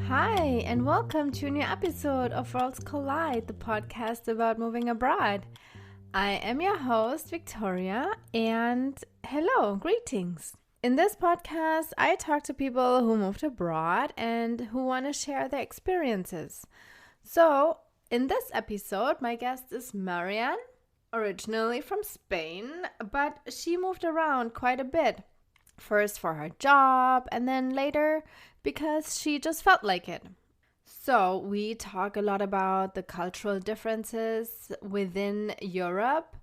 Hi, and welcome to a new episode of Worlds Collide, the podcast about moving abroad. I am your host, Viktoria, and hello, greetings. In this podcast, I talk to people who moved abroad and who want to share their experiences. So, in this episode, my guest is Marianne, originally from Spain, but she moved around quite a bit. First for her job, and then later because she just felt like it. So we talk a lot about the cultural differences within Europe,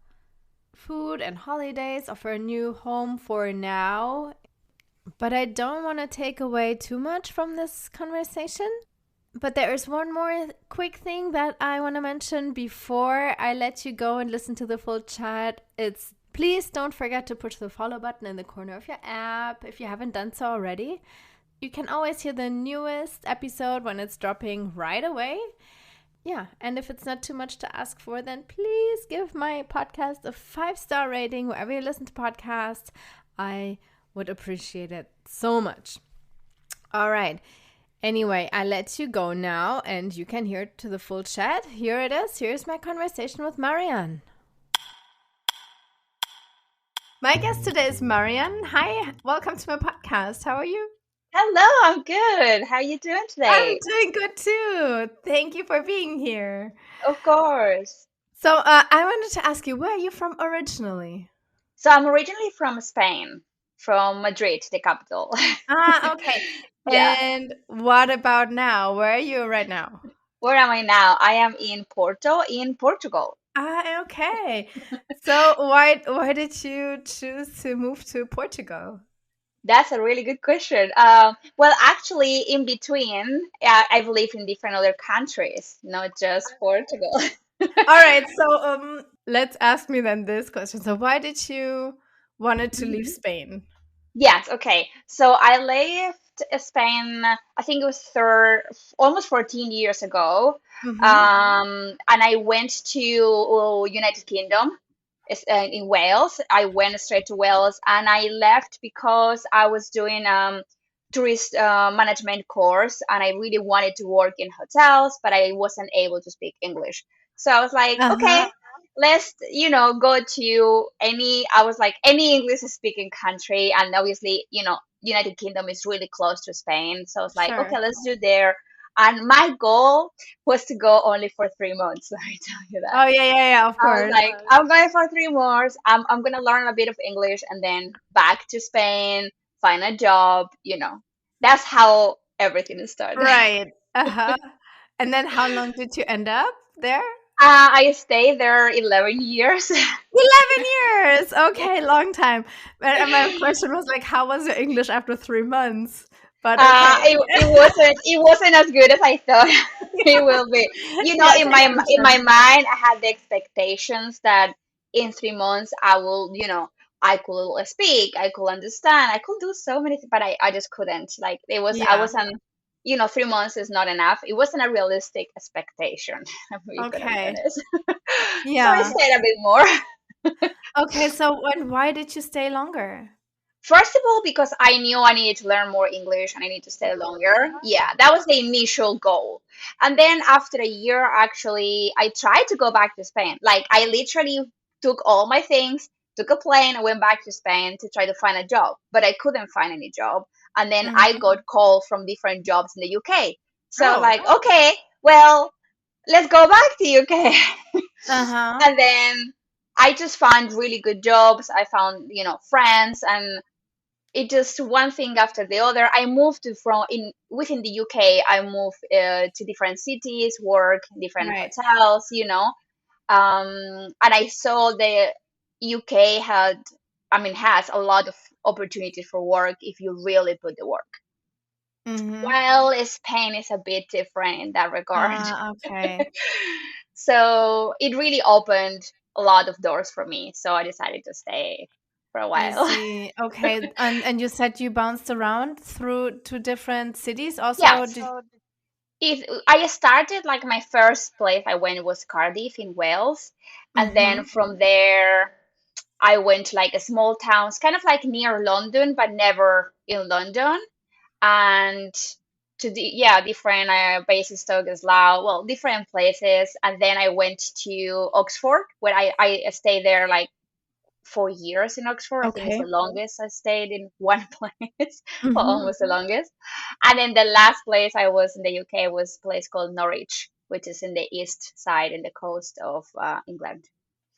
food and holidays of her new home for now. But I don't want to take away too much from this conversation. But there is one more quick thing that I want to mention before I let you go and listen to the full chat. It's please don't forget to push the follow button in the corner of your app if you haven't done so already. You can always hear the newest episode when it's dropping right away. Yeah, and if it's not too much to ask for, then please give my podcast a 5-star rating wherever you listen to podcasts. I would appreciate it so much. All right. Anyway, I let you go now and you can hear to the full chat. Here it is. Here's my conversation with Marianne. My guest today is Marian. Hi, welcome to my podcast. How are you? Hello, I'm good. How are you doing I'm today? doing good too. Thank you for being here. Of course. So, I wanted to ask you, where are you from originally? So I'm originally from Spain, from Madrid, the capital. Okay. Yeah. And what about now? Where are you right now? Where am I now? I am in Porto, in Portugal. Okay. So, why did you choose to move to Portugal? That's a really good question. Well, actually, in between, I've lived in different other countries, not just Portugal. All right. So, let's ask me then this question. So, why did you wanted to leave Mhm. Spain? Yes, okay. So I left Spain, I think it was almost 14 years ago. Mm-hmm. And I went to United Kingdom in Wales. I went straight to Wales and I left because I was doing tourist management course and I really wanted to work in hotels, but I wasn't able to speak English. So I was like, Uh-huh. okay, let's go to I was like any English speaking country, and obviously United Kingdom is really close to Spain, so I was like, Sure. okay, let's do there. And my goal was to go only for 3 months. Let me tell you that. Oh, yeah, of I was course. like, I'm going for 3 months. I'm gonna learn a bit of English and then back to Spain, find a job. That's how everything started. Right. Uh-huh. And then how long did you end up there? I stayed there 11 years. 11 years. Okay, long time. And my question was like, how was your English after 3 months? But okay. It wasn't as good as I thought it will be. Yeah, In takes my some in my time. mind, I had the expectations that in 3 months I will, I could speak, I could understand, I could do so many things, but I just couldn't. Like I Yeah. wasn't, 3 months is not enough. It wasn't a realistic expectation. We're gonna be Okay. honest. So I Yeah. stayed a bit more. Okay, so why did you stay longer? First of all, because I knew I needed to learn more English and I need to stay longer. Yeah, that was the initial goal. And then after a year, actually, I tried to go back to Spain. Like, I literally took all my things, took a plane, and went back to Spain to try to find a job. But I couldn't find any job. And then I Hmm. got called from different jobs in the UK. So I was Oh. like, okay, well, let's go back to UK. Uh-huh. And then I just found really good jobs. I found, friends, and it just one thing after the other. I moved to from in within the UK. I moved to different cities, work in different Right. hotels, and I saw the UK has a lot of opportunities for work if you really put the work. Mm-hmm. While Spain is a bit different in that regard. Okay. So it really opened a lot of doors for me. So I decided to stay for a I while. see. Okay. And you said you bounced around through to different cities. Also, Yes. did I started like my first place I went was Cardiff in Wales, and then mm-hmm. from there I went to like a small towns, kind of like near London, but never in London, and to different Basingstoke as well, different places. And then I went to Oxford, where I stayed there like 4 years in Oxford. I think it's Okay. the longest I stayed in one place, well, Mm-hmm. almost the longest. And then the last place I was in the UK was a place called Norwich, which is in the east side in the coast of England.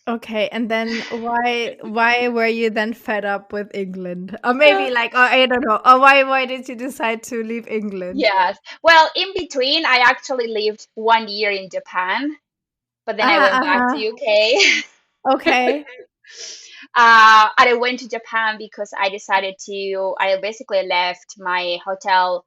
Okay, and then why were you then fed up with England? Or maybe like, or I don't know. Or why did you decide to leave England? Yes. Well, in between, I actually lived 1 year in Japan, but then I went back to Uh-huh. UK. Okay. And I went to Japan because I decided to, I basically left my hotel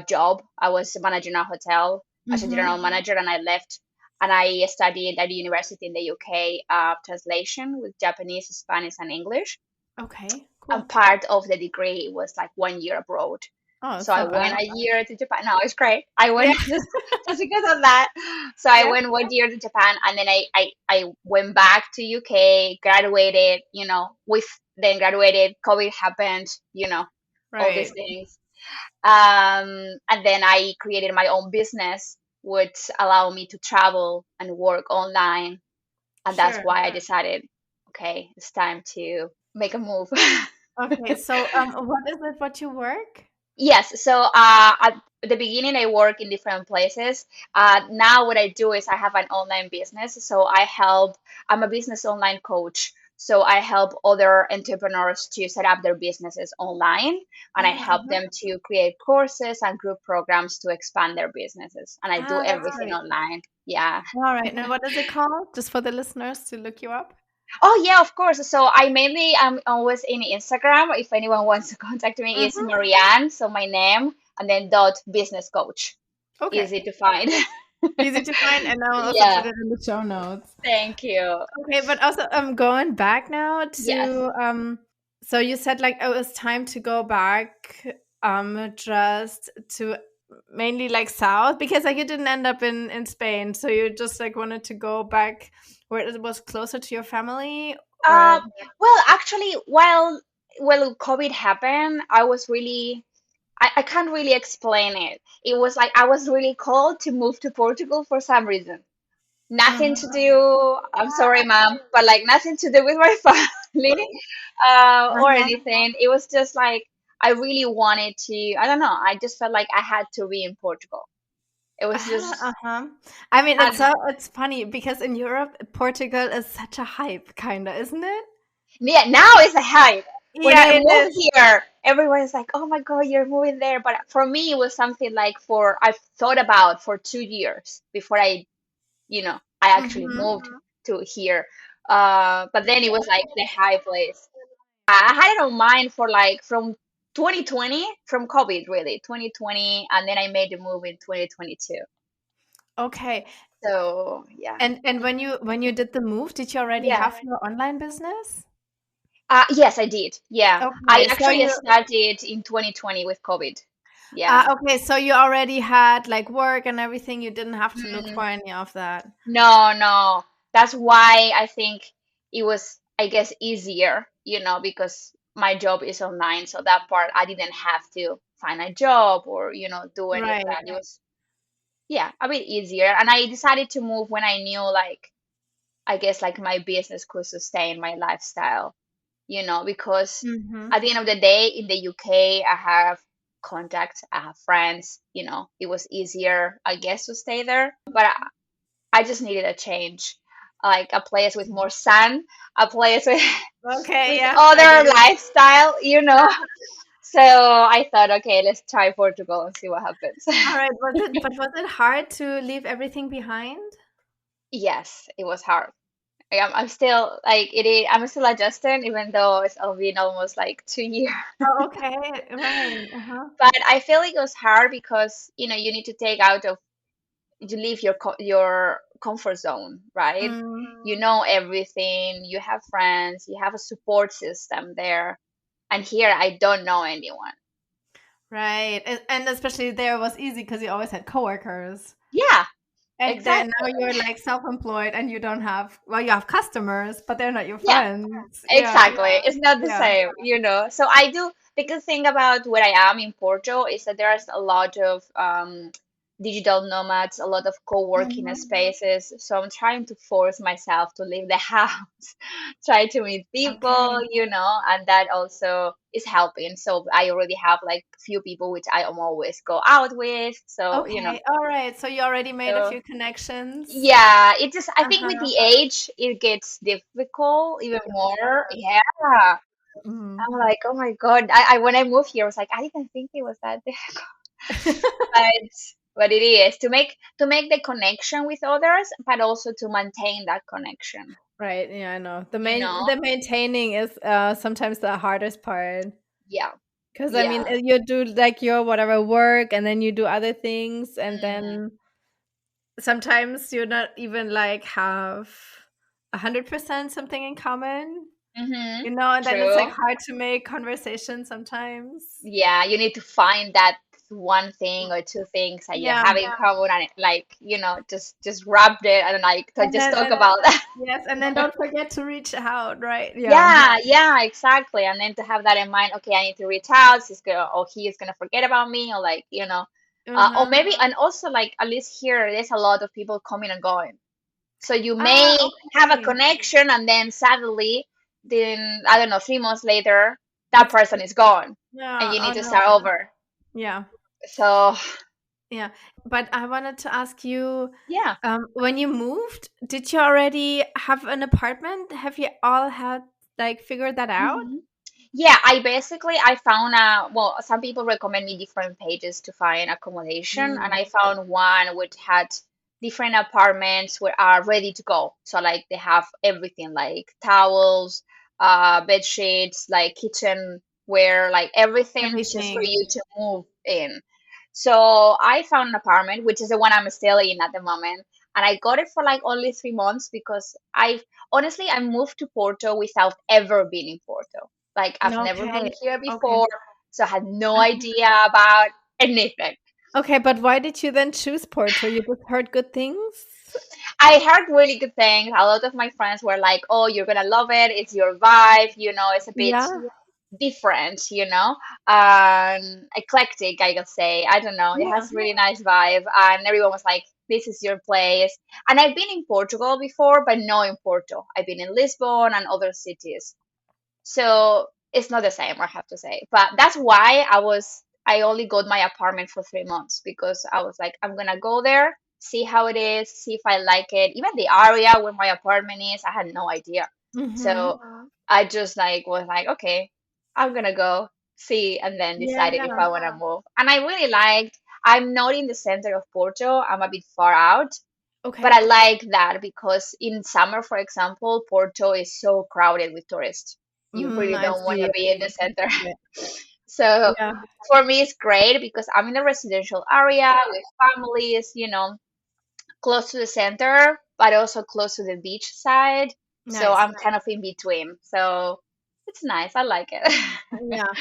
job. I was managing a hotel as a Mm-hmm. general manager, and I left and I studied at a university in the UK, translation with Japanese, Spanish, and English. Okay, And cool. part of the degree was like 1 year abroad. Oh, So it's I not went bad. a year to Japan. No, it's great. I Yeah. went just because of that. So I Yeah. went 1 year to Japan, and then I went back to UK, graduated, with then graduated, COVID happened, all these Right. things. And then I created my own business, which allowed me to travel and work online. And that's Sure. why I decided, okay, it's time to make a move. Okay, so what is it what you work? Yes, so at the beginning, I work in different places. Now, what I do is I have an online business. So I'm a business online coach. So I help other entrepreneurs to set up their businesses online, and I help Uh-huh. them to create courses and group programs to expand their businesses. And I do Ah, that's everything great. online. Yeah. All right. And what is it called? Just for the listeners to look you up. Oh yeah, of course. So I'm always in Instagram. If anyone wants to contact me, it's Mm-hmm. Marianne. So my name and then dot business coach. Okay. Easy to find. Easy to find, and I'll also put Yeah. it in the show notes. Thank you. Okay, but also I'm going back now Yes. to so you said like it was time to go back just to mainly like south because like you didn't end up in Spain, so you just like wanted to go back where it was closer to your family or Uh, well, actually, while COVID happened, I was really I can't really explain it. It was like I was really called to move to Portugal for some reason. Nothing to uh-huh, do, I'm sorry, mom, but like nothing to do with my family, or uh-huh. anything. It was just like I really wanted to, I don't know, I just felt like I had to be in Portugal. It was just, Uh-huh. I mean, and it's funny because in Europe, Portugal is such a hype, kind of, isn't it? yeah, now it's a hype. When Yeah, I it moved is. here, everyone's like, "Oh my God, you're moving there." But for me, it was something like I've thought about for 2 years before I actually Mm-hmm. moved to here. But then it was like the high place. I had it on mind for like from 2020, from COVID really, 2020, and then I made the move in 2022. Okay. So yeah, And when you did the move, did you already yeah. have your online business? Yes, I did. Yeah, I Okay, so actually you started in 2020 with COVID. Yeah. okay, so you already had like work and everything. You didn't have to look Mm, for any of that. no, no. That's why I think it was, I guess, easier, because my job is online. So that part, I didn't have to find a job or, do any of Right. that. It was, yeah, a bit easier. And I decided to move when I knew, like, I guess, like my business could sustain my lifestyle, because Mm-hmm. at the end of the day, in the UK, I have contacts, I have friends, it was easier, I guess, to stay there. But I just needed a change, like a place with more sun, a place with Okay, with yeah, I get other it. lifestyle. So I thought, okay, let's try Portugal and see what happens. All right, was it hard to leave everything behind? Yes, it was hard. I'm still like it is. I'm still adjusting, even though it's been almost like 2 years. Oh, okay, right. Uh-huh. But I feel like it was hard because you need to take out of you leave your comfort zone, right? You Mm, know everything. You have friends. You have a support system there, and here I don't know anyone. right. And especially there was easy because you always had coworkers. Yeah, And then now exactly. you're like self-employed and you don't have, well, you have customers, but they're not your Yeah, friends. Yeah. exactly. It's not the Yeah. same, you know. So I do, the good thing about where I am in Porto is that there's a lot of digital nomads, a lot of co-working Mhm. spaces. So I'm trying to force myself to leave the house, try to meet people, Okay. you know, and that also is helping. So I already have like few people which I am always go out with. So, you know, Okay. All right. So you already made a so few connections. yeah, it just, I think with Uh-huh. the age, it gets difficult even more. Yeah. Mm. I'm like, oh my God. I when I moved here, I was like, I didn't think it was that difficult. But but it is to make the connection with others, but also to maintain that connection. Right. Yeah, I know. You know? The maintaining is sometimes the hardest part. Yeah. Because I mean, Yeah. you do like your whatever work and then you do other things, and Mm, then sometimes you not even like have 100% something in common, mm-hmm. and then it's like True. hard to make conversation sometimes. Yeah, you need to find that one thing or two things that you Yeah. have in common and like, you know, just rub it and like to And just then, talk about that. yes, and then don't forget to reach out, right? Yeah. Yeah, yeah, exactly. And then to have that in mind, okay, I need to reach out. He's gonna, or he is gonna forget about me, or like, you know, or Uh-huh. maybe, and also like at least here, there's a lot of people coming and going. So you Ah, may have a okay. connection, and then suddenly, then I don't know, 3 months later, that It's person is gone, and yeah, you oh need to start no. over. Yeah. So Yeah. But I wanted to ask you, yeah. when you moved, did you already have an apartment? Have you all had like figured that out? Mhm. Yeah, I basically I found well, some people recommend me different pages to find accommodation, and Mm. I found one which had different apartments where are ready to go. So like they have everything like towels, bed sheets, like kitchenware, like everything just for Everything. you to move in. So I found an apartment, which is the one I'm still in at the moment, and I got it for like only 3 months because I honestly I moved to Porto without ever being in Porto. Like I've never been Okay. here Okay. before, so I had no Uh-huh. idea about anything. Okay, but why did you then choose Porto? You just heard good things? I heard really good things. A lot of my friends were like, "Oh, you're gonna love it. It's your vibe. You know, it's a bit Yeah. different. You know, eclectic. I could say. I don't know. It Yeah. has really nice vibe." And everyone was like, "This is your place." And I've been in Portugal before, but not in Porto. I've been in Lisbon and other cities. So it's not the same, I have to say. But that's why I only got my apartment for 3 months because I was like, I'm gonna go there, see how it is, see if I like it. Even the area where my apartment is, I had no idea. Mm-hmm. So I just like was like, okay, I'm gonna go see and then Yeah, decided if yeah. I wanna move. And I really liked, I'm not in the center of Porto, I'm a bit far out. But I Okay. like that because in summer, for example, Porto is so crowded with tourists. You really I don't want to see. be in the center. Yeah. So Yeah. for me, it's great because I'm in a residential area with families, you know, close to the center, but also close to the beach side. So Nice. I'm kind of in between. So it's nice. I like it. Yeah.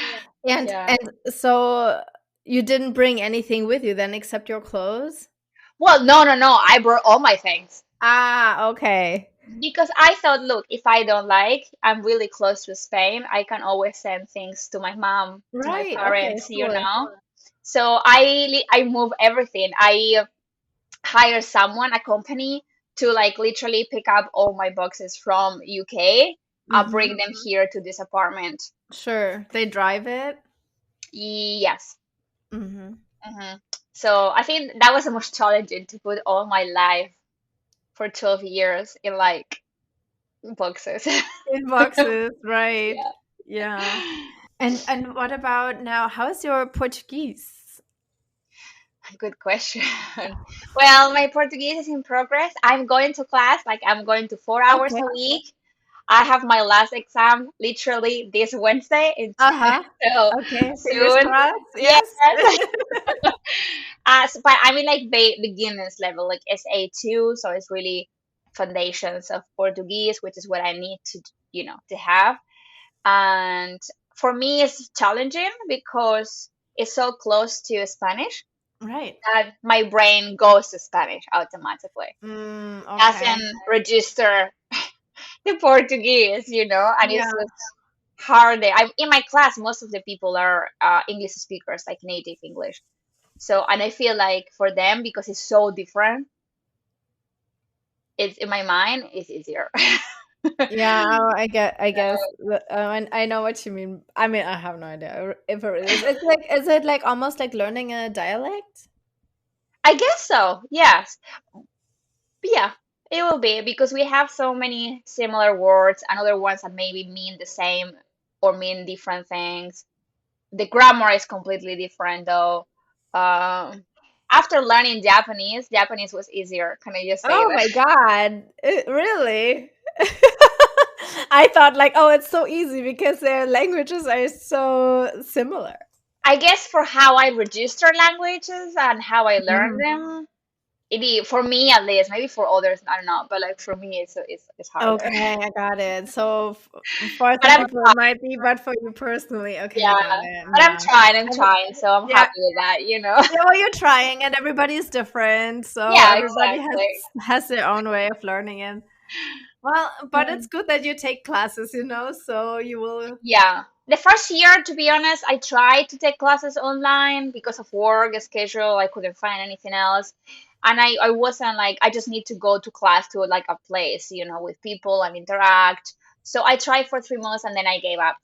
And Yeah. and so you didn't bring anything with you then except your clothes? Well, no, no, no. I brought all my things. Ah, okay. Because I thought, look, if I don't like, I'm really close to Spain. I can always send things to my mom, to my Right. Okay, parents, you cool. know. So I move everything. I hire someone, a company, to like literally pick up all my boxes from UK. I'll Mm-hmm. bring them here to this apartment. Sure. They drive it? Yes. Mm-hmm. Hmm. So I think that was the most challenging to put all my life for 12 years in like boxes. In boxes, right. Yeah. Yeah. And what about now? How's your Portuguese? Good question. Well, my Portuguese is in progress. I'm going to class, like I'm going to 4 hours Okay. a week. I have my last exam literally this Wednesday. Uh-huh. So Okay. Fingers soon. crossed. Yes. Yes. But I'm in like beginners level, like SA2. So it's really foundations of Portuguese, which is what I need to, you know, to have. And for me, it's challenging because it's so close to Spanish. Right. that my brain goes to Spanish automatically. Okay. Doesn't register the Portuguese, and Yeah. it's just harder. In my class, most of the people are English speakers, like native English. So, and I feel like for them, because it's so different, it's in my mind, it's easier. Yeah, I guess, and I know what you mean. I mean, I have no idea if it is. Is it like almost like learning a dialect? I guess so. Yes. Yeah, it will be because we have so many similar words and other ones that maybe mean the same or mean different things. The grammar is completely different though. Um, After learning Japanese, Japanese was easier. Can I just say Oh that? my God. Really? I thought like, oh, it's so easy because their languages are so similar. I guess for how I register languages and how I learn Mhm. them, for me at least, maybe for others, I don't know, but like for me, it's harder. Okay, I got it. So for But some I'm people it might be, but for you personally, okay, I yeah, got it. but I'm Yeah. trying, I'm I mean, trying, so I'm yeah. happy with that. Yeah, well, you're trying, and everybody's different, so Yeah, everybody exactly. has their own way of learning it. Well, but it's Mm. good that you take classes, so you will. Yeah. The first year, to be honest, I tried to take classes online because of work schedule. I couldn't find anything else. And I wasn't like, I just need to go to class to like a place, with people and interact. So I tried for 3 months and then I gave up.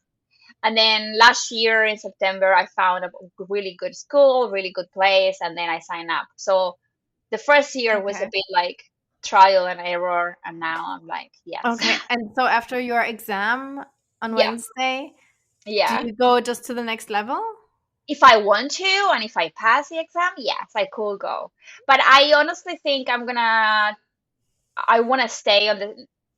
And then last year in September, I found a really good school, really good place, and then I signed up. So the first year was a Okay. bit like trial and error. And now I'm like, yes. Okay. And so after your exam on Yeah. Wednesday, do Yeah. you go just to the next level? If I want to and if I pass the exam, yes, I could go. But I honestly think I want to stay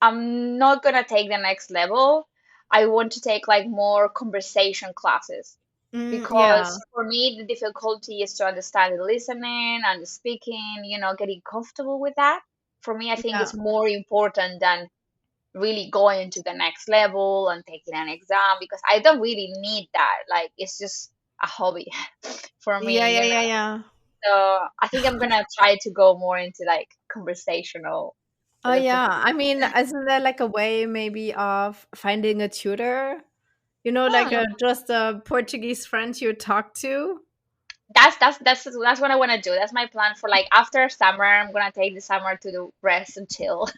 I'm not gonna take the next level. I want to take like more conversation classes Yeah. because for me the difficulty is to understand the listening and the speaking, getting comfortable with that. For me, I think Yeah. it's more important than really going to the next level and taking an exam because I don't really need that. Like it's just a hobby for Yeah, me. yeah, yeah, yeah. So I think I'm gonna try to go more into like conversational Oh, with the yeah. Portuguese. I mean, isn't there like a way maybe of finding a tutor? Like Hmm. just a Portuguese friend you talk to? That's what I want to do. That's my plan for like after summer. I'm gonna take the summer to do rest and chill,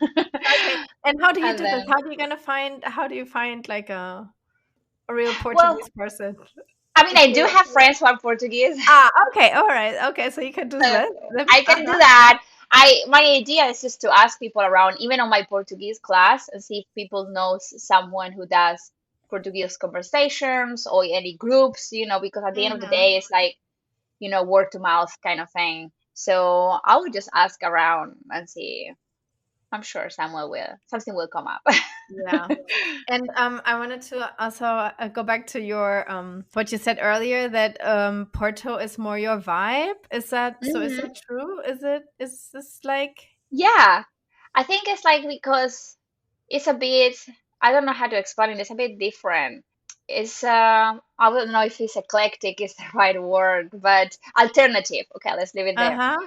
Okay. And how do you and do this? then How do you find like a real well, Portuguese person? I mean, Is I do there have friends who are Portuguese. okay, all right. Okay, so you can do So this. I can do Uh-huh. that. My idea is just to ask people around, even on my Portuguese class, and see if people knows someone who does Portuguese conversations or any groups, because at the end of the Mhm. day, it's like, word to mouth kind of thing. So I would just ask around and see. I'm sure something will come up. Yeah. And I wanted to also go back to your what you said earlier that Porto is more your vibe. Is Hmm. that true? Is this like Yeah, I think it's like because it's a bit, I don't know how to explain it. It's a bit different. It's I don't know if it's eclectic is the right word, but alternative. Okay, let's leave it there. uh-huh.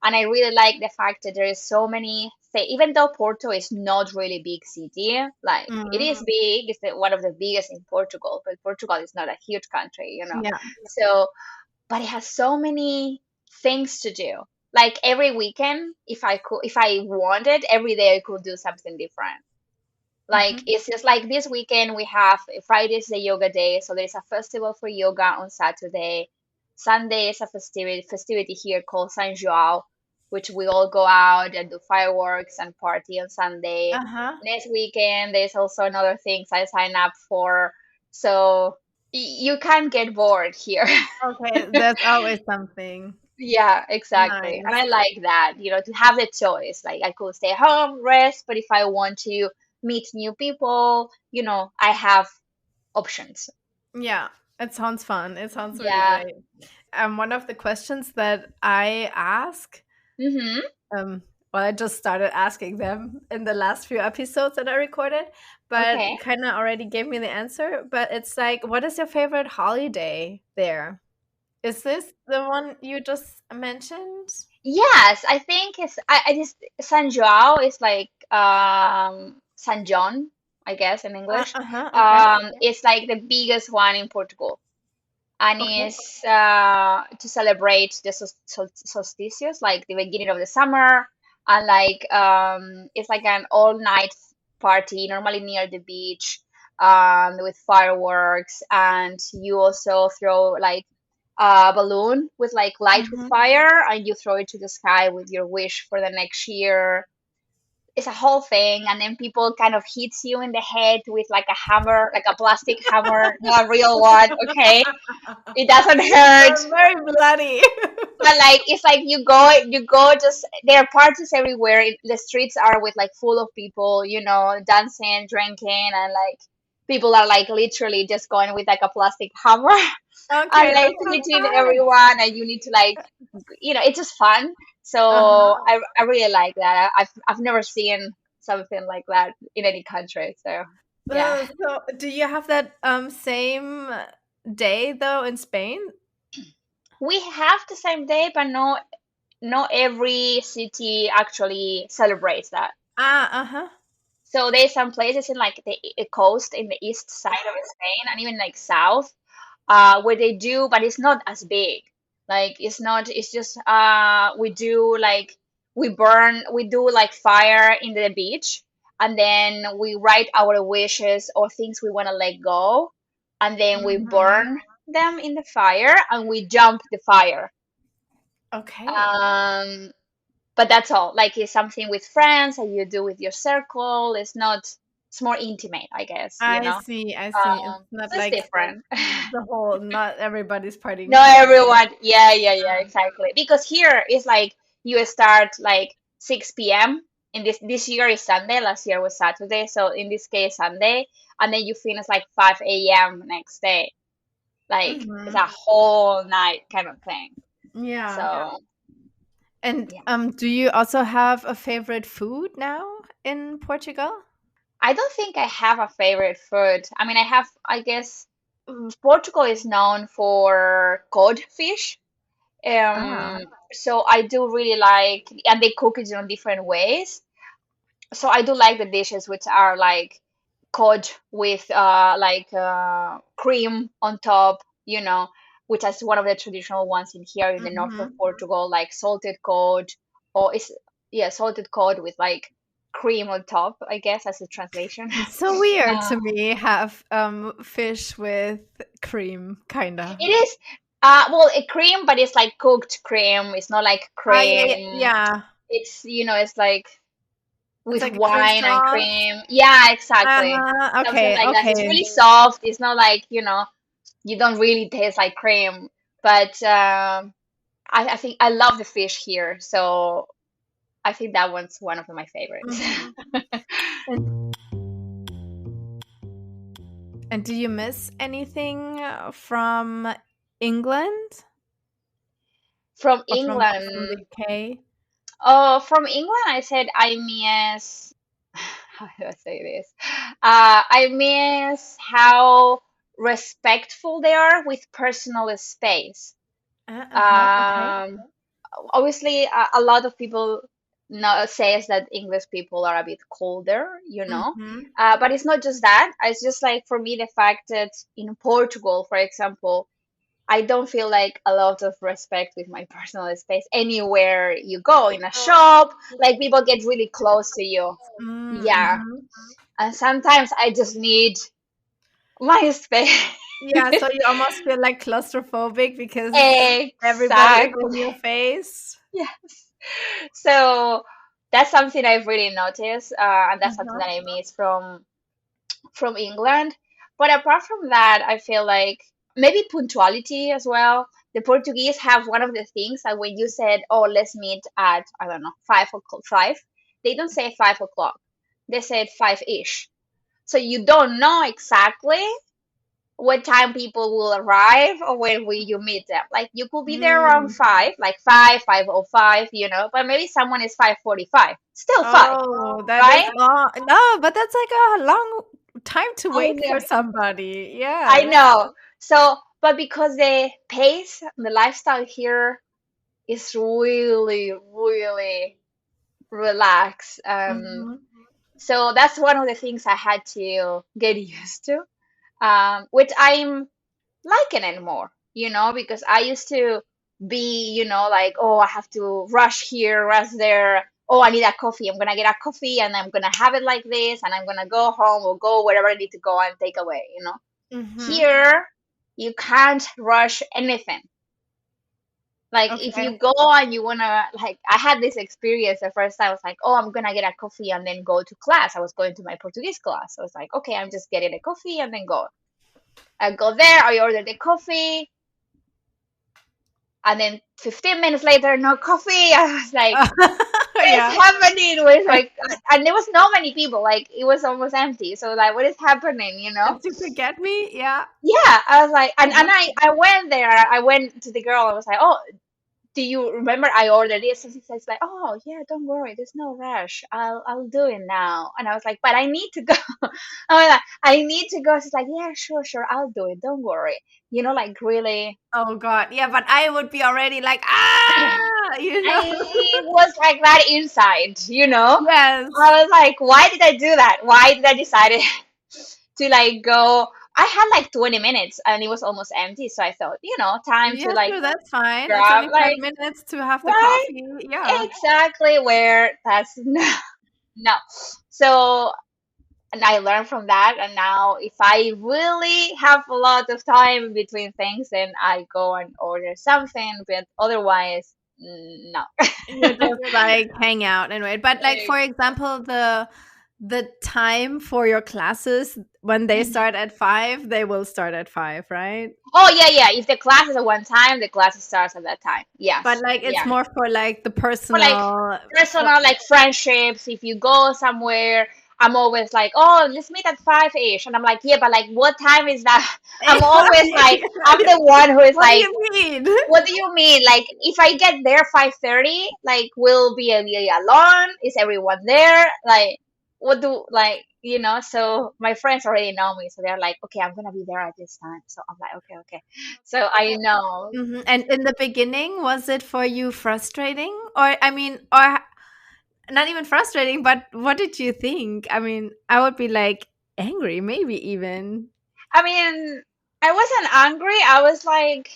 And I really like the fact that there is so many even though Porto is not really big city, like it Mhm. is big, it's one of the biggest in Portugal, but Portugal is not a huge country. Yeah. So, but it has so many things to do. Like every weekend, if I wanted, every day I could do something different. Like Mhm. it's just like this weekend we have Friday is the yoga day, so there's a festival for yoga on Saturday. Sunday is a festivity here called San João, which we all go out and do fireworks and party on Sunday. Uh-huh. Next weekend there's also another things I sign up for. So you can't get bored here. Okay, there's always something. Yeah, exactly. And I Nice. like that, to have the choice. Like I could stay home, rest, but if I want to meet new people, I have options. Yeah, it sounds fun. It sounds really Yeah. great. One of the questions that I ask, Mm-hmm. um, well, I just started asking them in the last few episodes that I recorded, but Okay. you kind of already gave me the answer. But it's like, what is your favorite holiday there? Is this the one you just mentioned? Yes, I think I just San Joao is like San John, I guess in English. Uh-huh. Okay. It's like the biggest one in Portugal, and Okay. it's to celebrate the solstitious, like the beginning of the summer, and like it's like an all night party, normally near the beach, with fireworks, and you also throw like a balloon with like light with Mm-hmm. fire, and you throw it to the sky with your wish for the next year. It's a whole thing, and then people kind of hits you in the head with like a hammer, like a plastic hammer, not a real one, okay? It doesn't hurt, Very bloody. but like it's like you go just there are parties everywhere. The streets are with like full of people, dancing, drinking, and like people are like literally just going with like a plastic hammer and Okay, like that's so hitting fun. everyone, and you need to like it's just fun. So Uh-huh. I really like that. I've never seen something like that in any country. So yeah. So do you have that same day though in Spain? We have the same day, but not every city actually celebrates that. Ah, uh-huh. So there's some places in like the coast in the east side of Spain and even like south, where they do, but it's not as big. Like it's not. It's just we do like we do like fire in the beach, and then we write our wishes or things we want to let go, and then we Mm-hmm. burn them in the fire and we jump the fire. Okay. Um, but that's all. Like it's something with friends that you do with your circle. It's not. It's more intimate, I guess. I see, I see. It's not So it's like different. the whole, not everybody's partying Not together. everyone. Yeah, yeah, yeah, exactly. Because here it's like you start like 6 p.m. In this year is Sunday. Last year was Saturday. So in this case, Sunday, and then you finish like 5 a.m. next day. Like it's Mm-hmm. a whole night kind of thing. Yeah. So And yeah, do you also have a favorite food now in Portugal? I don't think I have a favorite food. I mean, I have. I guess Portugal is known for cod fish. Ah. So I do really like, and they cook it in different ways. So I do like the dishes which are like cod with cream on top, which is one of the traditional ones in here in the north of Mhm. Portugal, like salted cod, or is yeah, salted cod with like cream on top, I guess as a translation. It's so weird Uh, to me have fish with cream, kinda. it is well, a cream, but it's like cooked cream. It's not like Ah, yeah, yeah, cream. yeah. It's like It's with like a cream wine and sauce. cream. Yeah, exactly. Something Okay, like that. It's okay. really soft. It's not like, you don't really taste like cream. But I think I love the fish here. So I think that one's one of my favorites. Mhm. And and do you miss anything from England From or from the England. UK? Oh, from England, I said I miss. How do I say this? I miss how respectful they are with personal space. Uh-huh, okay. Um, Obviously a lot of people know, says that English people are a bit colder, Mhm. but it's not just that. It's just like for me the fact that in Portugal, for example, I don't feel like a lot of respect with my personal space anywhere you go in a shop. Like people get really close to you. Yeah, Mhm. and sometimes I just need my space. Yeah, so you almost feel like claustrophobic because everybody is Exactly. in your face. Yes. So that's something I've really noticed, and that's something Uh-huh. that I miss from England. But apart from that, I feel like maybe punctuality as well. The Portuguese have one of the things that when you said, "Oh, let's meet at I don't know 5 o'clock," they don't say 5 o'clock. They said 5-ish. So you don't know exactly what time people will arrive or when will you meet them. Like you could be there around Mm. 5, like 5:05, but maybe someone is 5:45. Still 5, Oh, that is right? long. No, but that's like a long time to I wait for know. somebody. I Yeah. know. So, but because the pace, the lifestyle here is really, really relaxed. Mm-hmm. So that's one of the things I had to get used to, which I'm liking it more, because I used to be, like, oh, I have to rush here, rush there. Oh, I need a coffee. I'm gonna get a coffee and I'm gonna have it like this, and I'm gonna go home or go wherever I need to go and take away. Mm-hmm. Here, you can't rush anything. Like if Okay. you go and you wanna, like, I had this experience the first time. I was like, oh, I'm gonna get a coffee and then go to class. I was going to my Portuguese class. I was like, okay, I'm just getting a coffee and then go. I go there, I order the coffee, and then 15 minutes later, no coffee. I was like, what is Yeah. happening? It was like, and there was no many people. Like it was almost empty. So like, what is happening? Did you forget me? Yeah. Yeah, I was like, and Uh-huh. I went there. I went to the girl. I was like, oh, do you remember I ordered this? And she says like, oh yeah, don't worry, there's no rush. I'll do it now. And I was like, but I need to go. I was like, I need to go. She's like, yeah, sure, sure, I'll do it. Don't worry. Like really. Oh God. Yeah, but I would be already like, ah, I was like that inside. Yes. I was like, why did I do that? Why did I decide to like go? I had like 20 minutes and it was almost empty. So I thought, time to Yeah, like sure, that's fine. It's grab only like, 5 minutes to have the right? coffee. Yeah. Exactly where that's no, no. So, and I learned from that. And now if I really have a lot of time in between things, then I go and order something. But otherwise, no. You just like hang out and wait. But like for example, the time for your classes when they Mhm. start at 5, they will start at 5, right? Oh yeah, yeah. If the class is at one time, the class starts at that time. But Yes. like it's Yeah. more for like the For like personal personal, like friendships, if you go somewhere, I'm always like, oh, let's meet at 5-ish. And I'm like, yeah, but like what time is that? I'm always like, I'm the one who is What do like, you mean? what do you mean? Like if I get there 5:30, like will be alone? Is everyone there? Like what do like so my friends already know me, so they're like, okay, I'm gonna be there at this time. So I'm like, okay, okay. So I know. And in the beginning, was it for you frustrating? Or, I mean, or not even frustrating, but what did you think? I mean, I would be like angry, maybe even. I mean, I wasn't angry. I was like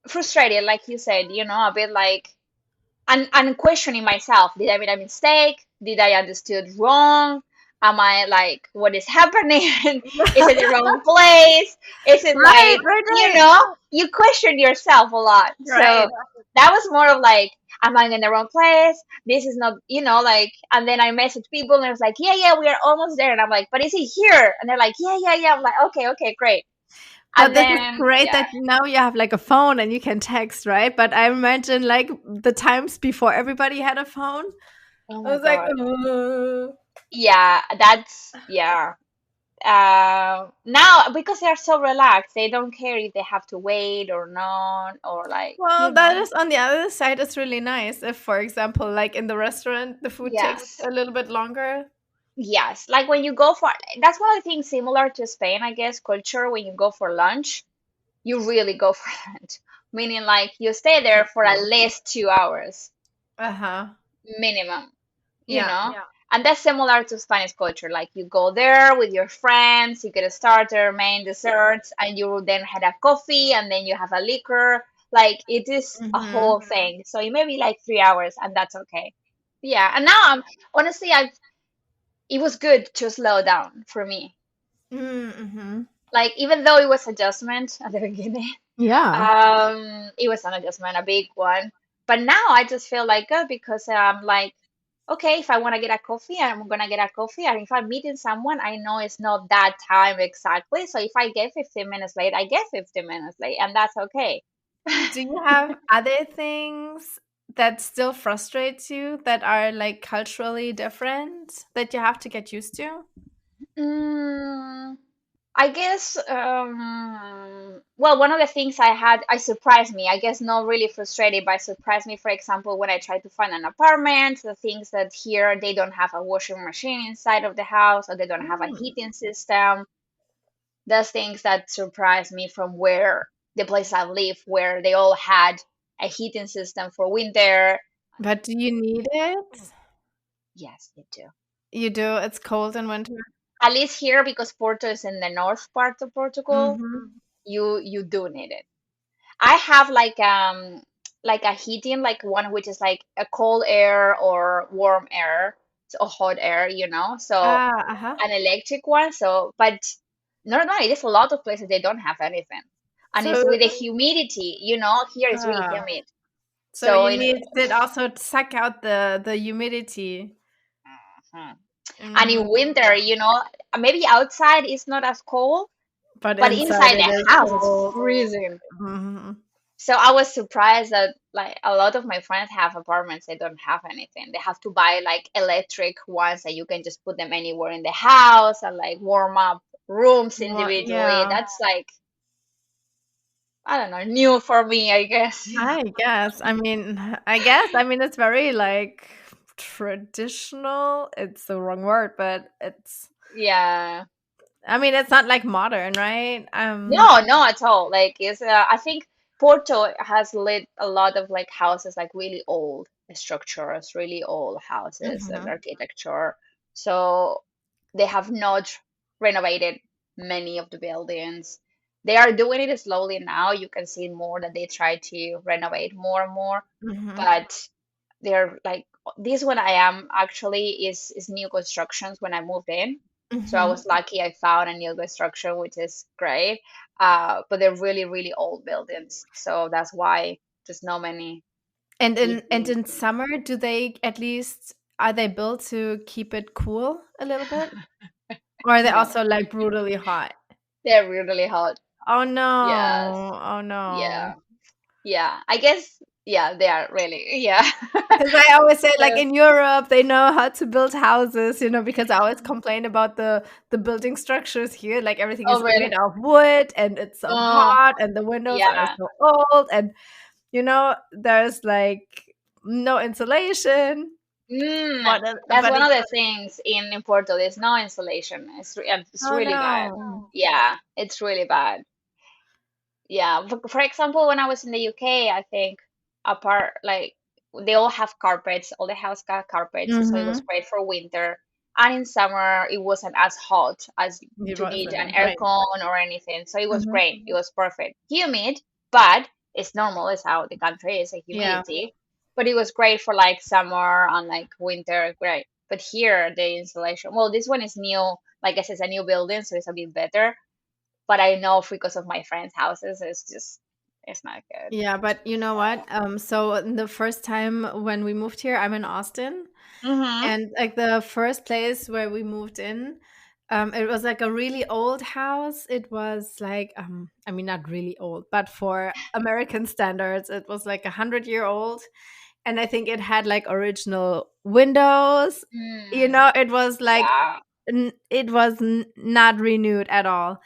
frustrated, like you said, a bit like, and questioning myself. Did I make a mistake? Did I understood wrong? Am I like, what is happening? Is it the wrong place? Is it Right, like, right, right. you question yourself a lot. Right. So that was more of like, am I in the wrong place? This is not, like, and then I message people and I was like, yeah, yeah, we are almost there. And I'm like, but is it here? And they're like, yeah, yeah, yeah. I'm like, okay, okay, great. But And this is then, great yeah. that now you have like a phone and you can text, right? But I imagine like the times before everybody had a phone, Oh I my was like, God. Yeah, that's, yeah. Now because they're so relaxed, they don't care if they have to wait or not, or like, well, that is on the other side, it's really nice. If, for example, like in the restaurant, the food takes yes, a little bit longer. yes. Like when you go for, that's one of the things similar to Spain, I guess, culture. When you go for lunch, you really go for lunch, meaning like you stay there for at least 2 hours Uh huh. minimum. you Yeah. know? Yeah. And that's similar to Spanish culture. Like you go there with your friends, you get a starter, main, desserts, and you will then have a coffee and then you have a liquor. Like it is a Mm-hmm. whole thing. So it may be like 3 hours and that's okay. Yeah. And now I'm honestly it was good to slow down for me. Mm-hmm. Like even though it was adjustment at the beginning, Yeah. it was an adjustment, a big one. But now I just feel like good because I'm like, okay, if I want to get a coffee, I'm gonna get a coffee. And if I'm meeting someone, I know it's not that time exactly. So if I get 15 minutes late, I get 15 minutes late, and that's okay. Do you have other things that still frustrates you that are like culturally different that you have to get used to? Mm, I guess, well, one of the things I surprised me, I guess not really frustrated, but surprised me, for example, when I tried to find an apartment, the things that here they don't have a washing machine inside of the house or they don't have a Mm. heating system. Those things that surprised me from where the place I live, where they all had a heating system for winter. But do you need it? Yes, you do. You do. It's cold in winter. At least here, because Porto is in the north part of Portugal, Mm-hmm. you do need it. I have like a heating, like one which is like a cold air or warm air, so hot air, so Ah, uh-huh. an electric one. So, but normally there's a lot of places they don't have anything, and it's So, with the humidity. Here it's really ah, humid. so So you in need it also to suck out the humidity. Mhm. And in Mm, winter, maybe outside it's not as cold, but but inside inside it the is house it's cold. freezing. Mhm. So I was surprised that like a lot of my friends have apartments they don't have anything. They have to buy like electric ones that you can just put them anywhere in the house and like warm up rooms Well, individually. yeah, That's like, I don't know, new for me, I guess. I guess. I mean, it's very like traditional. It's the wrong word, but Yeah. it's not like modern, right? No, no, at all. Like it's I think Porto has lit a lot of like houses, like really old structures, really old houses and Mhm, architecture. So they have not renovated many of the buildings. They are doing it slowly now. You can see more that they try to renovate more and more, mhm, but they're like this one I am actually is new constructions when I moved in. So I mhm. was lucky I found a new construction, which is great. But they're really, really old buildings. So that's why there's not many And heating. in summer, do they at least are they built to keep it cool a little bit? Or are they No, also like brutally hot? they're really hot. Oh Yes. no. Oh no. Yeah. Yeah. I guess, yeah, they are really. Yeah. Because I always say, like So, in Europe, they know how to build houses, because I always complain about the building structures here. Like everything oh, is really? made of wood and it's so Oh, hot and the windows are yeah. so old and there's like no insulation. Mm, But that's but one of it's the things in Porto. There's no insulation. It's oh really bad. no. Yeah, it's really bad. Yeah, for example, when I was in the UK, I think apart like they all have carpets, all the house got carpets, so it was Mm-hmm. great for winter. And in summer, it wasn't as hot as It to need an wasn't right. aircon or anything. So it was Mm-hmm. great. It was perfect. Humid, but it's normal. It's how the country is, a Yeah. humidity. But it was great for like summer and like winter, great. But here, the insulation, well, this one is new. Like I said, it's a new building, so it's a bit better, but I know because of my friends' houses, it's not good. Yeah, but you know what? So the first time when we moved here, I'm in Austin, Mm-hmm. and like the first place where we moved in, it was like a really old house. It was like, not really old, but for American standards, it was like 100-year old, and I think it had like original windows. Mm. It was like Wow. not renewed at all,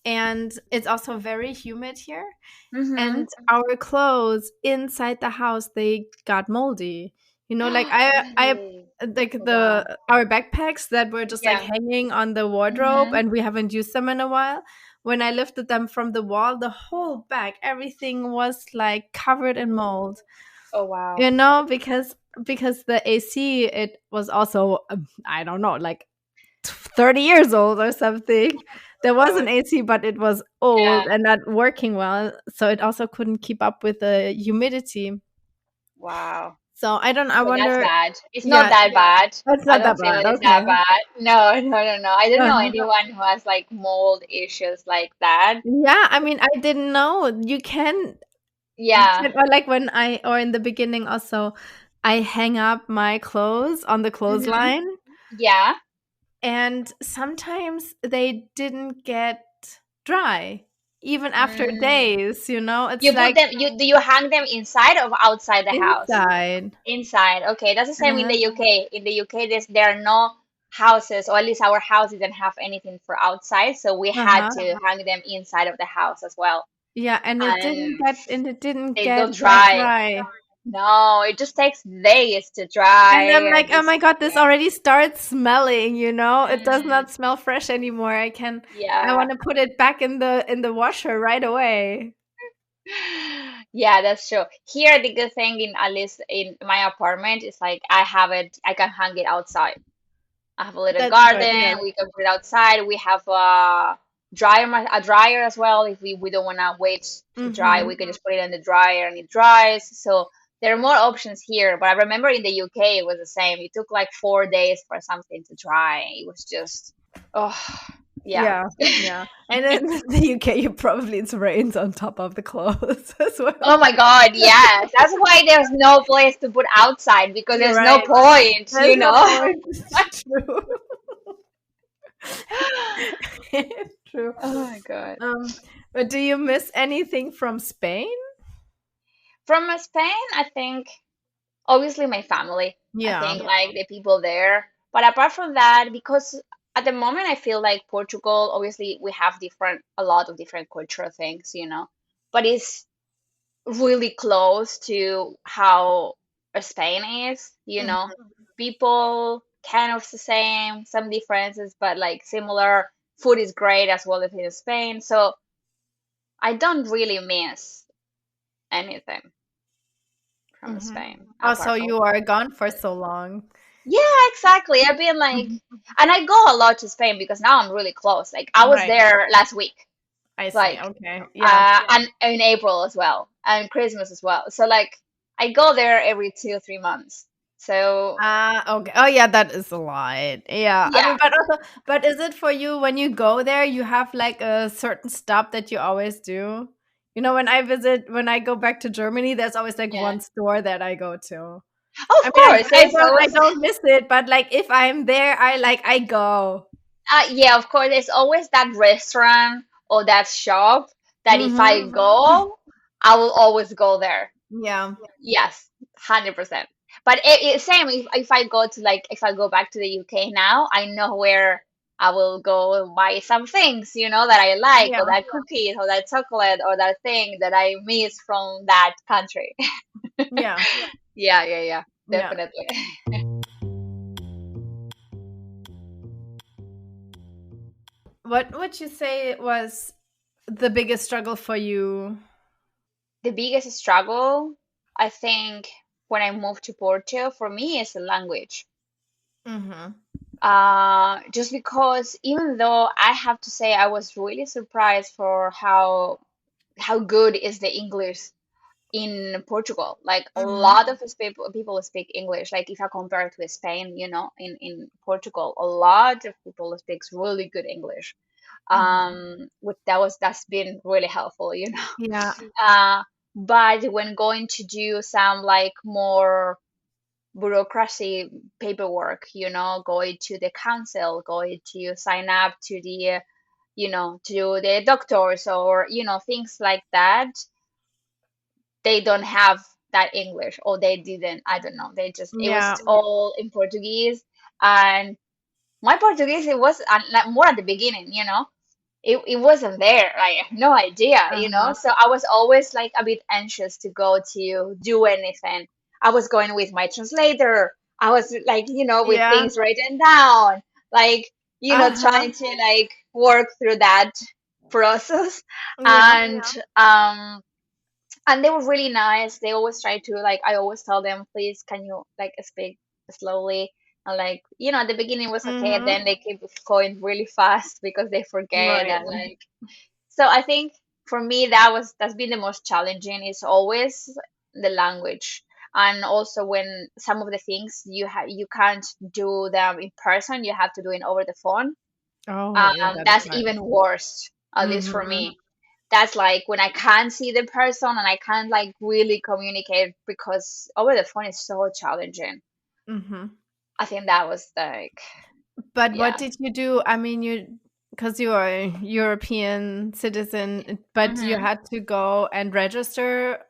and it's also very humid here. Mm-hmm. And our clothes inside the house, they got moldy. Like I Really? like Oh, wow. the our backpacks that were just like Yeah. hanging on the wardrobe Mm-hmm. and we haven't used them in a while. When I lifted them from the wall, the whole back, everything was like covered in mold. Oh, wow. Because the AC, it was also I don't know, like 30 years old or something. There was an God. AC, but it was Yeah. old and not working well. So it also couldn't keep up with the humidity. Wow. So I So that's wonder, bad. It's not yeah, that bad. that's I not that don't feel bad. that it's Okay. that bad. No, no, no, no. I don't know Uh-huh. anyone who has like mold issues like that. Yeah, I didn't know Yeah. or like or in the beginning also, I hang up my clothes on the Mm-hmm. clothesline Yeah. and sometimes they didn't get dry even after Mm. days, it's You put like them, do you hang them inside or outside the house? inside. Inside. Okay, that's the same in Uh-huh. the UK. In the UK, there are no houses, or at least our house didn't have anything for outside, so we had Uh-huh. to hang them inside of the house as well. Yeah, and it didn't And get and it didn't they don't get dry. dry. No, it just takes days to And dry I'm and like, oh just my God, this yeah. already starts smelling, you know? It does Mm, not smell fresh anymore. I yeah. want to put it back in the washer right away. Yeah, that's true. Here, the good thing in at least in my apartment is like I have it, I can hang it outside. I have a little That's good. Yeah. garden. We can put it outside. We have a dryer as well. If we don't want to wait to dry, Mm-hmm. we can just put it in the dryer and it dries. So there are more options here. But I remember in the UK it was the same. It took like 4 days for something to dry. It was just oh yeah. Yeah. Yeah. And in the UK, you probably it rains on top of the clothes as Oh well. my God, yes. That's why there's no place to put outside because You're there's no right. point, There's you no know. point. True. True. Oh my God. Um, but do you miss anything from Spain? From Spain, I think obviously my family. I Yeah. think like the people there. But apart from that, because at the moment I feel like Portugal, obviously we have a lot of different cultural things, but it's really close to how Spain is. Mhm. People kind of the same, some differences, but like similar. Food is great as well as in Spain. So I don't really miss anything from Mhm. Spain Oh, so apart from you are gone for so long. yeah, exactly. I've been like, Mhm. and I go a lot to Spain because now I'm really close. Like I was Right. there last week, I see. like, Okay. Yeah. and in April as well, and Christmas as well. So like, I go there every 2 or 3 months. So Okay. Oh, yeah, that is a lot. Yeah. I yeah, mean, but is it for you when you go there, you have like a certain stop that you always do? You know, when I go back to Germany, there's always like yeah. one store that I go to. I Of mean, course, there's I always don't miss it, but like if I'm there, I go. yeah, of course, there's always that restaurant or that shop that if Mhm. I go, I will always go there. Yeah. Yes, 100%. But same if I go to like if I go back to the UK now, I know where I will go buy some things, that I like, or Yeah. that cookies, or that chocolate, or that thing that I miss from that country. Yeah. Yeah, yeah, yeah, Yeah. definitely. What would you say was the biggest struggle for you? The biggest struggle, I think, when I moved to Porto, for me, is the language. Mhm. Just because even though I have to say I was really surprised for how good is the English in Portugal. Like a Mhm. lot of people speak English. Like if I compare it with Spain, in Portugal, a lot of people speaks really good English. Mhm. Which that's been really helpful. Yeah. Uh, but when going to do some like more bureaucracy paperwork, going to the council, going to sign up to to the doctors or, things like that, they don't have that English or they didn't, I don't know. It was Yeah. all in Portuguese. And my Portuguese, it was like more at the beginning. It wasn't there. I have no idea. Uh-huh. So I was always like a bit anxious to go to do anything. I was going with my translator. I was like, with Yeah. things written down, like, Uh-huh. trying to like work through that process. Yeah. And and they were really nice. They always try to like I always tell them, please can you like speak slowly. And like, at the beginning was okay, and Mhm. then they keep going really fast because they forget Right. and like so I think for me that's been the most challenging is always the language. And also when some of the things you can't do them in person, you have to do it over the phone. Oh, yeah, that is That's hard. even worse, at least for Mhm. me. That's like when I can't see the person and I can't like really communicate because over the phone is so challenging. Mhm. I think that was like, But what yeah. did you do? I mean, because you are a European citizen, but you Hmm. had to go and register.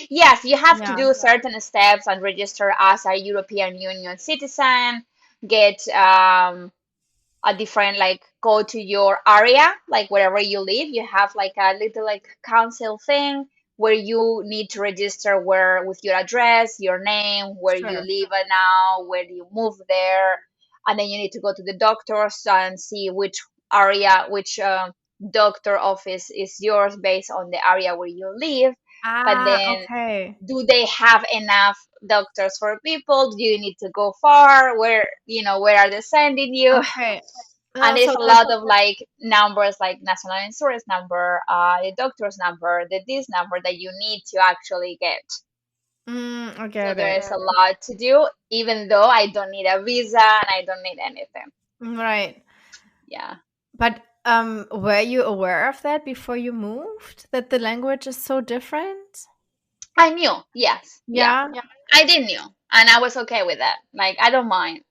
Yes, you have to Yeah. do certain steps and register as a European Union citizen, get a different like go to your area, like wherever you live, you have like a little like council thing where you need to register where with your address, your name, where you Sure. live now, where you move there, and then you need to go to the doctors and see which area, which doctor office is yours based on the area where you live. But Ah, then, okay. do they have enough doctors for people? Do you need to go far? Where are they sending you? Okay. And No, there's so a the lot of like numbers, like national insurance number, the doctor's number, the this number that you need to actually get. I So get there it. is a lot to do, even though I don't need a visa and I don't need anything. Right. Yeah. But were you aware of that before you moved? That the language is so different? I knew, yes. Yeah. Yeah. I did knew. And I was okay with that. Like, I don't mind.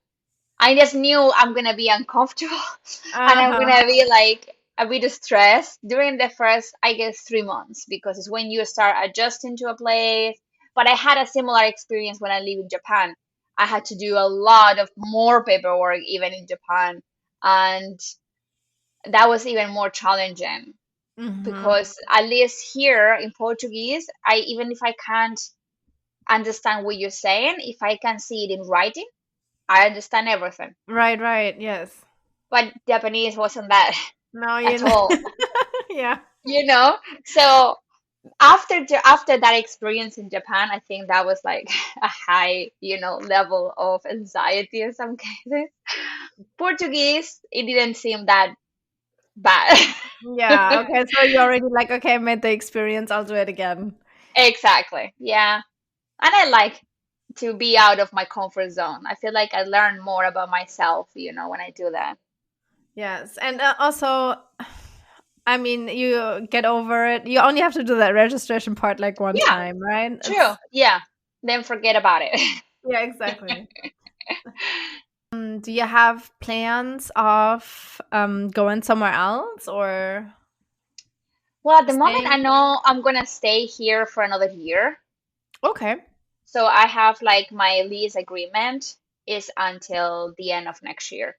I just knew I'm gonna be uncomfortable and I'm Uh-huh. gonna be like a bit stressed during the first, I guess, 3 months, because it's when you start adjusting to a place. But I had a similar experience when I lived in Japan. I had to do a lot of more paperwork even in Japan, and that was even more challenging Mm-hmm. because at least here in Portuguese, I even if I can't understand what you're saying, if I can see it in writing, I understand everything. Right, right. Yes. But Japanese wasn't that No, you at know. all, Yeah. you know? So after that experience in Japan, I think that was like a high, level of anxiety in some cases. Portuguese, it didn't seem that bad. Yeah. Okay. So you already like, okay, I made the experience. I'll do it again. Exactly. Yeah. And I like to be out of my comfort zone. I feel like I learn more about myself, when I do that. Yes. And also, I mean, you get over it. You only have to do that registration part like one Yeah, time, right? true. It's Yeah. Then forget about it. yeah, exactly. Do you have plans of going somewhere else or Well, at the moment, I staying? know I'm gonna stay here for another year. Okay. So I have like my lease agreement is until the end of next year.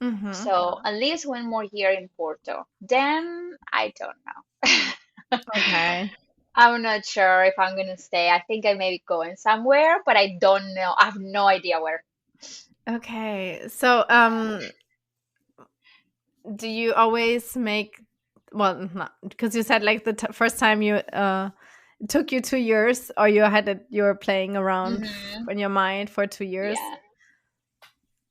Mm-hmm. So at least one more year in Porto. Then I don't know. Okay. I'm not sure if I'm gonna stay. I think I may be going somewhere, but I don't know. I have no idea where. Okay. So, do you always make, well, not because you said like the first time you it took you 2 years, or you had it, you were playing around Hmm. in your mind for 2 years, Yeah.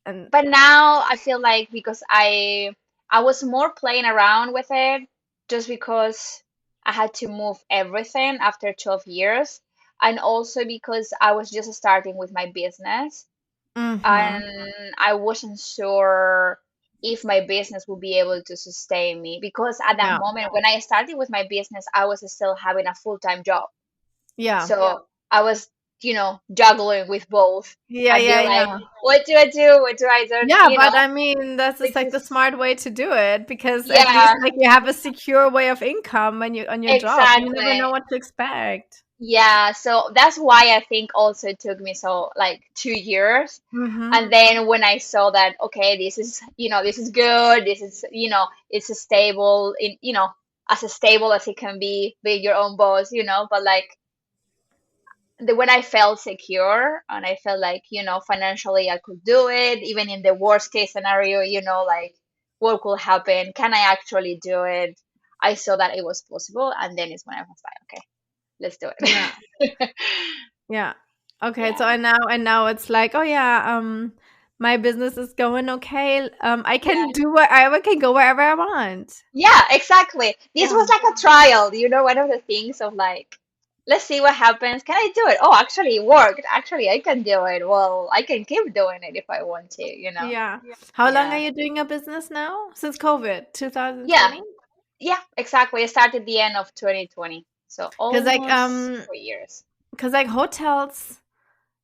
and But now I feel like because I was more playing around with it just because I had to move everything after 12 years, and also because I was just starting with my business mm-hmm. and I wasn't sure if my business would be able to sustain me, because at that Yeah, moment when I started with my business I was still having a full-time job. yeah, So I was, juggling with both yeah, and yeah, being like, yeah. what do I do? What do I do? Yeah, but I mean, that's just Which like the is, smart way to do it, because at least yeah, like you have a secure way of income when you on your job. You never exactly. know what to expect. Yeah, so that's why I think also it took me so like 2 years. Mm-hmm. And then when I saw that, okay, this is good, this is, it's a stable in, as stable as it can be your own boss, but like when I felt secure and I felt like, financially I could do it, even in the worst case scenario, like what could happen? Can I actually do it? I saw that it was possible, and then it's when I was like, okay, let's do Yeah. it. Yeah. Okay, so Yeah. and now it's like, oh yeah, my business is going okay. I can Yeah. do wherever I can go wherever I want. Yeah, exactly. This Yeah. was like a trial, one of the things of like, let's see what happens. Can I do it? Oh, actually, it worked. Actually, I can do it. Well, I can keep doing it if I want to. Yeah. How long are Yeah. you doing your business now? Since COVID, Yeah. 2020? Yeah, exactly. I started the end of 2020. So Because almost 4 years. hotels,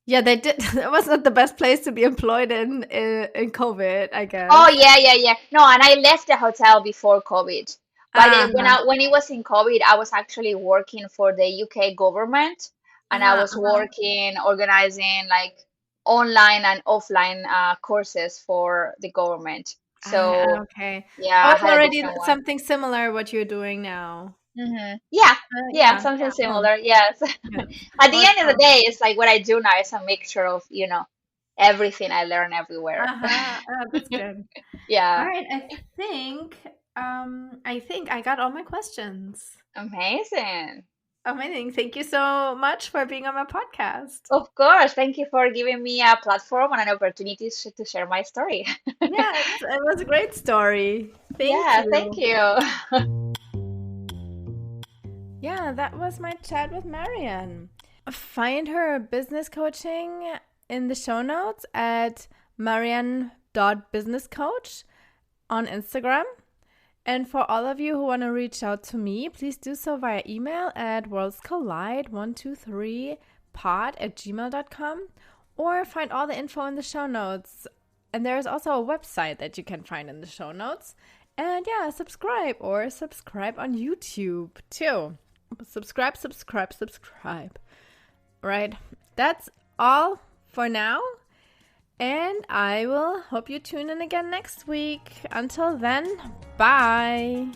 yeah, they did. It was not the best place to be employed in COVID, I Oh, guess. yeah, yeah, yeah. No, and I left the hotel before COVID. But Uh-huh. when it was in COVID, I was actually working for the UK government, and I was Okay. working organizing like online and offline courses for the government. So Okay. yeah, Oh, I it's had a already different one. something similar what you're doing now. Yeah, yeah, Yeah, something both. similar. Yes. Yeah. At the end of the Awesome. day, it's like what I do now is a mixture of, everything I learn everywhere. Uh-huh. That's good. All Yeah, right, I think I got all my questions. amazing. Amazing. Thank you so much for being on my podcast. Of course. Thank you for giving me a platform and an opportunity to share my story. Yeah, it was a great story. Thank Yeah, thank you. you. Yeah, that was my chat with Marian. Find her business coaching in the show notes at marianne.businesscoach on Instagram. And for all of you who want to reach out to me, please do so via email at worldscollide123pod@gmail.com or find all the info in the show notes. And there's also a website that you can find in the show notes. And yeah, subscribe on YouTube too. Subscribe. Right. That's all for now. And I will hope you tune in again next week. Until then, bye.